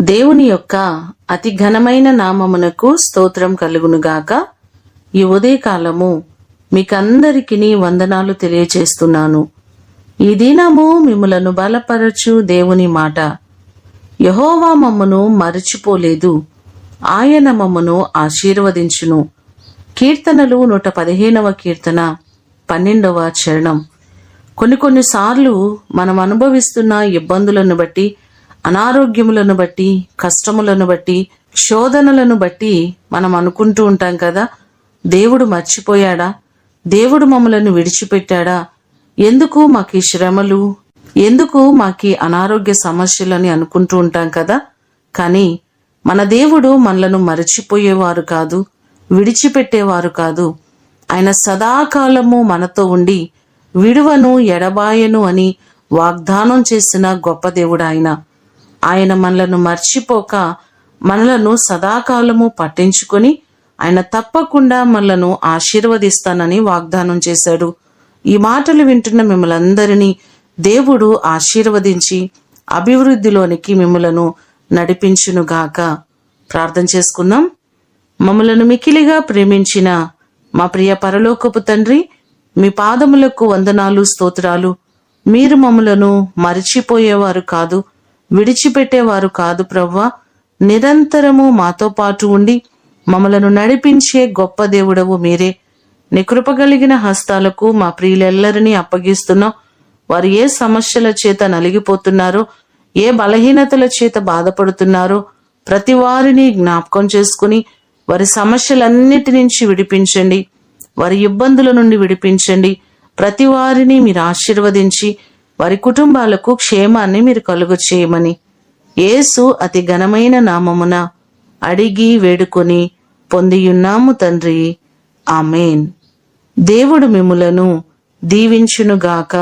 దేవుని యొక్క అతి ఘనమైన నామమునకు స్తోత్రం కలుగునుగాక. ఈ ఉదయకాలము మీకందరికీ వందనాలు తెలియచేస్తున్నాను. ఈ దినము మిమ్ములను బలపరచు దేవుని మాట. యెహోవా మమ్మను మరచిపోలేదు, ఆయన మమ్మను ఆశీర్వదించును. కీర్తనలు 115వ కీర్తన 12వ చరణం. కొన్నిసార్లు మనం అనుభవిస్తున్న ఇబ్బందులను బట్టి, అనారోగ్యములను బట్టి, కష్టములను బట్టి, శోధనలను బట్టి మనం అనుకుంటూ ఉంటాం కదా, దేవుడు మర్చిపోయాడా, దేవుడు మమ్మలను విడిచిపెట్టాడా, ఎందుకు మాకు ఈ శ్రమలు, ఎందుకు మాకు అనారోగ్య సమస్యలని అనుకుంటూ ఉంటాం కదా. కానీ మన దేవుడు మనలను మరచిపోయేవారు కాదు, విడిచిపెట్టేవారు కాదు. ఆయన సదాకాలము మనతో ఉండి విడువను ఎడబాయను అని వాగ్దానం చేసిన గొప్ప దేవుడు ఆయన మనలను మర్చిపోక మనలను సదాకాలము పట్టించుకొని ఆయన తప్పకుండా మనలను ఆశీర్వదిస్తానని వాగ్దానం చేశాడు. ఈ మాటలు వింటున్న మిమ్మల్ందరినీ దేవుడు ఆశీర్వదించి అభివృద్ధిలోనికి మిమ్మలను నడిపించునుగాక. ప్రార్థన చేసుకుందాం. మమ్మలను మికిలిగా ప్రేమించిన మా ప్రియ పరలోకపు తండ్రి, మీ పాదములకు వందనాలు, స్తోత్రాలు. మీరు మమ్మలను మరిచిపోయేవారు కాదు, విడిచిపెట్టేవారు కాదు ప్రవ్వా. నిరంతరము మాతో పాటు ఉండి మమ్మలను నడిపించే గొప్ప దేవుడవు మీరే. నీ కృప కలిగిన హస్తాలకు మా ప్రియులెల్లరినీ అప్పగిస్తున్నాం. వారు ఏ సమస్యల చేత నలిగిపోతున్నారో, ఏ బలహీనతల చేత బాధపడుతున్నారో ప్రతి వారిని జ్ఞాపకం చేసుకుని వారి సమస్యలన్నిటి నుంచి విడిపించండి, వారి ఇబ్బందుల నుండి విడిపించండి. ప్రతి వారిని మీరు ఆశీర్వదించి వారి కుటుంబాలకు క్షేమాన్ని మీరు కలుగ చేయమని యేసు అతి ఘనమైన నామమున అడిగి వేడుకొని పొందియున్నాము తండ్రి, ఆమేన్. దేవుడు మిమ్ములను దీవించునుగాక.